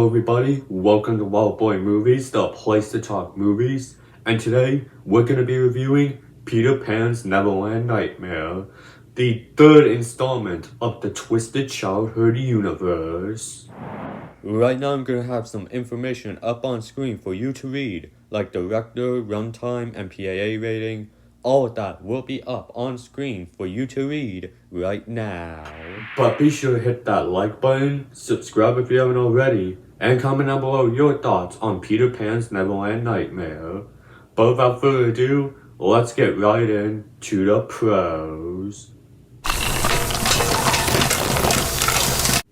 everybody, welcome to Wild Boy Movies, the place to talk movies, and today we're going to be reviewing Peter Pan's Neverland Nightmare, the third installment of the Twisted Childhood universe. Right now I'm going to have some information up on screen for you to read, like director, runtime, and PAA rating. All of that will be up on screen for you to read right now. But be sure to hit that like button, subscribe if you haven't already, and comment down below your thoughts on Peter Pan's Neverland Nightmare. But without further ado, let's get right into the pros.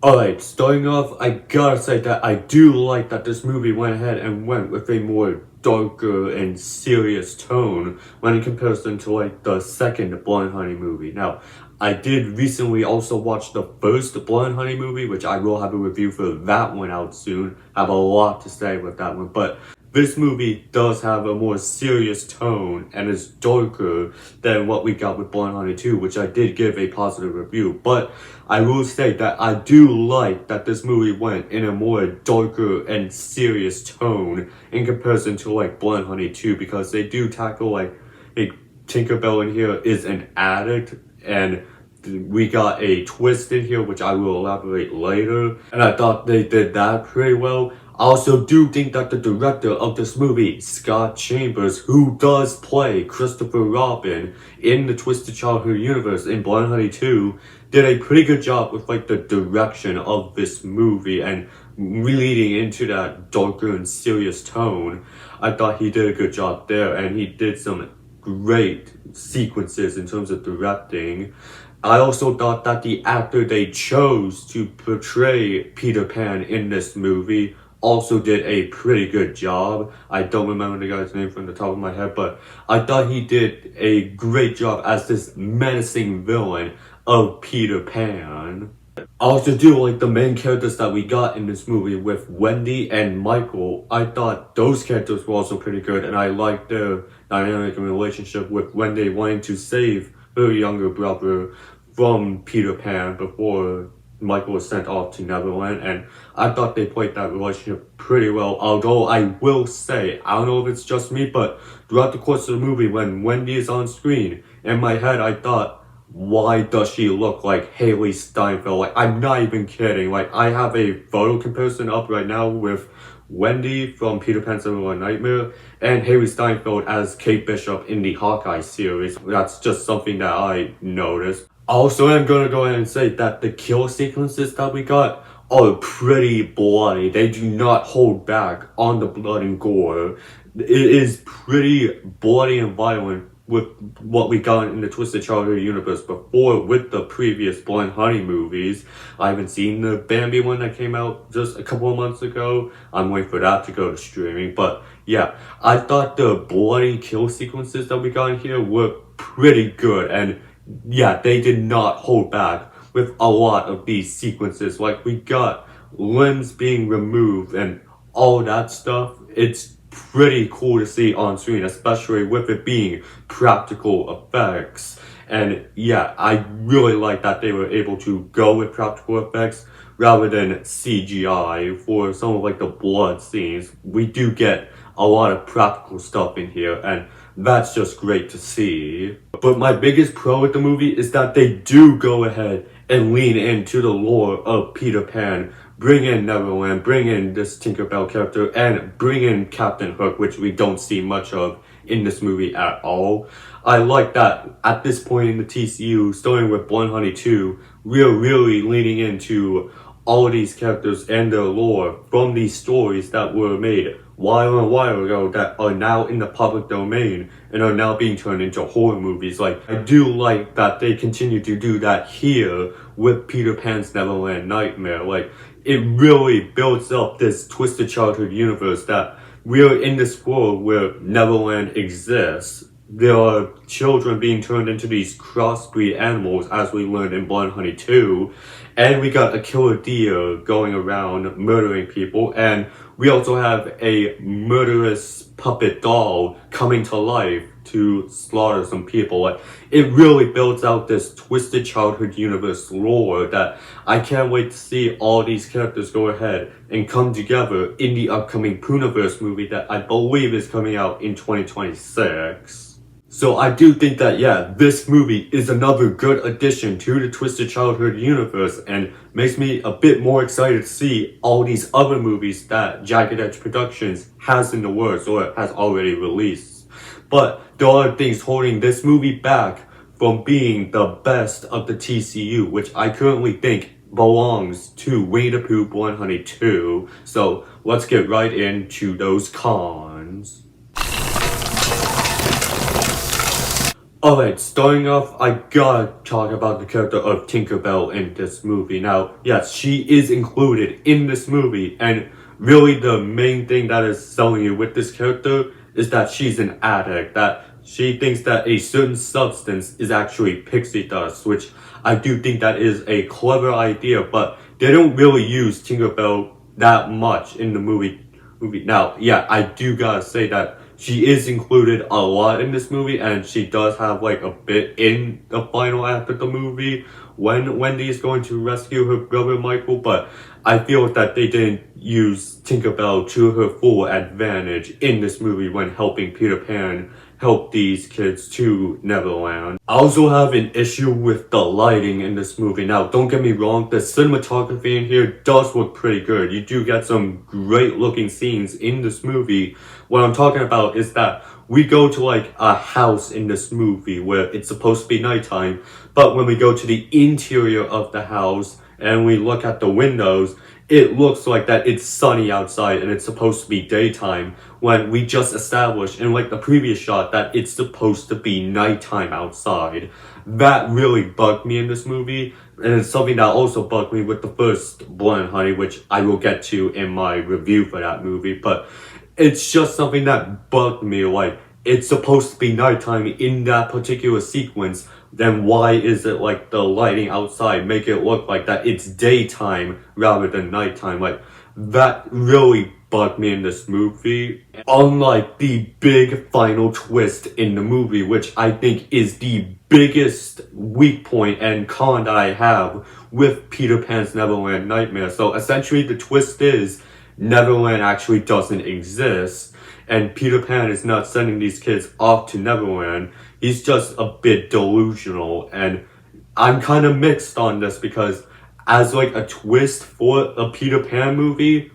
Alright, starting off, I gotta say that I do like that this movie went ahead and went with a more darker and serious tone when in comparison to like the second Blood and Honey movie. Now, I did recently also watch the first Blood and Honey movie, which I will have a review for that one out soon. I have a lot to say with that one, but this movie does have a more serious tone and is darker than what we got with Blood and Honey 2, which I did give a positive review. But I will say that I do like that this movie went in a more darker and serious tone in comparison to like Blood and Honey 2, because they do tackle like Tinkerbell in here is an addict, and we got a twist in here which I will elaborate later, and I thought they did that pretty well. I also do think that the director of this movie, Scott Chambers, who does play Christopher Robin in the Twisted Childhood universe in Blood and Honey 2, did a pretty good job with like the direction of this movie and leading into that darker and serious tone. I thought he did a good job there, and he did some great sequences in terms of directing. I also thought that the actor they chose to portray Peter Pan in this movie also did a pretty good job. I don't remember the guy's name from the top of my head, but I thought he did a great job as this menacing villain of Peter Pan. I also do like the main characters that we got in this movie with Wendy and Michael. I thought those characters were also pretty good, and I liked their dynamic relationship with Wendy wanting to save her younger brother from Peter Pan before Michael was sent off to Neverland, and I thought they played that relationship pretty well. Although I will say, I don't know if it's just me, but throughout the course of the movie when Wendy is on screen, in my head I thought, why does she look like Haley Steinfeld? Like, I'm not even kidding. Like, I have a photo comparison up right now with Wendy from Peter Pan's Neverland Nightmare and Haley Steinfeld as Kate Bishop in the Hawkeye series. That's just something that I noticed. Also, I'm gonna go ahead and say that the kill sequences that we got are pretty bloody. They do not hold back on the blood and gore. It is pretty bloody and violent with what we got in the Twisted Childhood universe before with the previous Blood and Honey movies. I haven't seen the Bambi one that came out just a couple of months ago. I'm waiting for that to go to streaming. But yeah, I thought the bloody kill sequences that we got in here were pretty good, and yeah, they did not hold back with a lot of these sequences. Like, we got limbs being removed and all that stuff. It's pretty cool to see on screen, especially with it being practical effects. And yeah, I really like that they were able to go with practical effects rather than CGI for some of like the blood scenes. We do get a lot of practical stuff in here, and that's just great to see. But my biggest pro with the movie is that they do go ahead and lean into the lore of Peter Pan, bring in Neverland, bring in this Tinkerbell character, and bring in Captain Hook, which we don't see much of in this movie at all. I like that at this point in the TCU, starting with Blood and Honey 2, we're really leaning into all of these characters and their lore from these stories that were made a while ago that are now in the public domain and are now being turned into horror movies. Like, I do like that they continue to do that here with Peter Pan's Neverland Nightmare. Like, it really builds up this Twisted Childhood universe that we're in this world where Neverland exists. There are children being turned into these crossbreed animals, as we learned in Blood and Honey 2. And we got a killer deer going around murdering people. And we also have a murderous puppet doll coming to life to slaughter some people. Like, it really builds out this twisted childhood universe lore that I can't wait to see all these characters go ahead and come together in the upcoming Poonaverse movie that I believe is coming out in 2026. So I do think that, yeah, this movie is another good addition to the Twisted Childhood universe and makes me a bit more excited to see all these other movies that Jagged Edge Productions has in the works or has already released. But there are things holding this movie back from being the best of the TCU, which I currently think belongs to Winnie the Pooh Blood Honey 2. So let's get right into those cons. Alright, starting off, I gotta talk about the character of Tinkerbell in this movie. Now, yes, she is included in this movie, and really the main thing that is selling you with this character is that she's an addict, that she thinks that a certain substance is actually pixie dust, which I do think that is a clever idea, but they don't really use Tinkerbell that much in the movie. Now, yeah, I do gotta say that she is included a lot in this movie, and she does have like a bit in the final act of the movie when Wendy is going to rescue her brother Michael, but I feel that they didn't use Tinkerbell to her full advantage in this movie when helping Peter Pan help these kids to Neverland. I also have an issue with the lighting in this movie. Now, don't get me wrong, the cinematography in here does look pretty good. You do get some great looking scenes in this movie. What I'm talking about is that we go to like a house in this movie where it's supposed to be nighttime, but when we go to the interior of the house and we look at the windows, it looks like that it's sunny outside and it's supposed to be daytime when we just established in like the previous shot that it's supposed to be nighttime outside. That really bugged me in this movie, and it's something that also bugged me with the first Blood and Honey, which I will get to in my review for that movie, but it's just something that bugged me. Like, it's supposed to be nighttime in that particular sequence, then why is it like the lighting outside make it look like that it's daytime rather than nighttime? Like, that really bugged me in this movie. Unlike the big final twist in the movie, which I think is the biggest weak point and con that I have with Peter Pan's Neverland Nightmare. So essentially the twist is Neverland actually doesn't exist, and Peter Pan is not sending these kids off to Neverland. He's just a bit delusional, and I'm kind of mixed on this because as like a twist for a Peter Pan movie,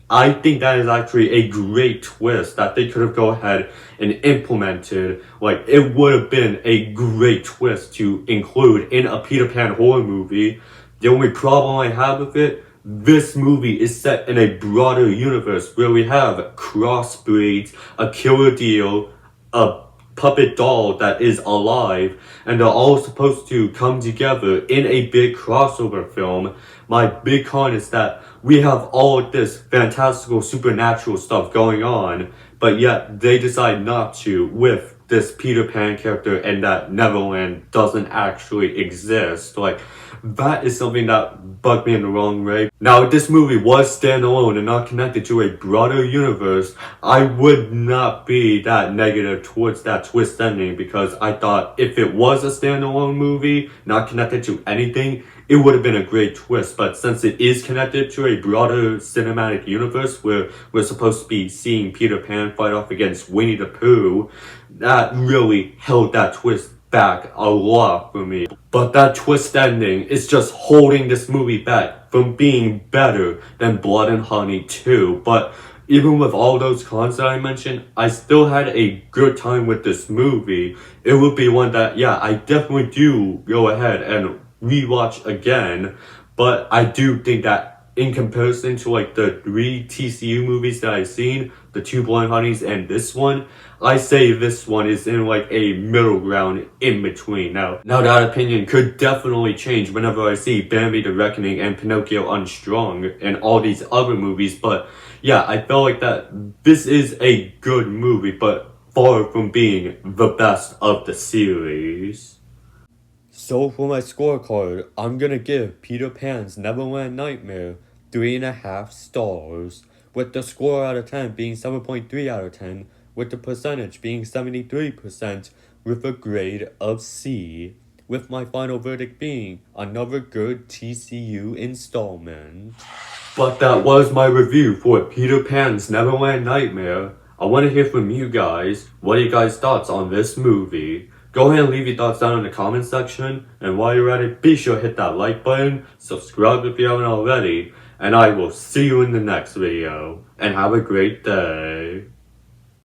I think that is actually a great twist that they could have go ahead and implemented. Like, it would have been a great twist to include in a Peter Pan horror movie. The only problem I have with it, this movie is set in a broader universe where we have crossbreeds, a killer deal, a puppet doll that is alive, and they're all supposed to come together in a big crossover film. My big con is that we have all of this fantastical supernatural stuff going on, but yet they decide not to with this Peter Pan character, and that Neverland doesn't actually exist. Like, that is something that bugged me in the wrong way. Now, if this movie was standalone and not connected to a broader universe, I would not be that negative towards that twist ending, because I thought if it was a standalone movie, not connected to anything, it would have been a great twist. But since it is connected to a broader cinematic universe where we're supposed to be seeing Peter Pan fight off against Winnie the Pooh, that really held that twist back a lot for me. But that twist ending is just holding this movie back from being better than Blood and Honey 2. But even with all those cons that I mentioned, I still had a good time with this movie. It would be one that, yeah, I definitely do go ahead and rewatch again. But I do think that in comparison to like the 3 TCU movies that I've seen, the 2 Blind Honeys and this one, I say this one is in like a middle ground in between. Now that opinion could definitely change whenever I see Bambi the Reckoning and Pinocchio Unstrung and all these other movies, but yeah, I felt like that this is a good movie, but far from being the best of the series. So for my scorecard, I'm gonna give Peter Pan's Neverland Nightmare 3.5 stars, with the score out of 10 being 7.3 out of 10, with the percentage being 73% with a grade of C, with my final verdict being another good TCU installment. But that was my review for Peter Pan's Neverland Nightmare. I want to hear from you guys. What are you guys' thoughts on this movie? Go ahead and leave your thoughts down in the comment section. And while you're at it, be sure to hit that like button, subscribe if you haven't already, and I will see you in the next video. And have a great day.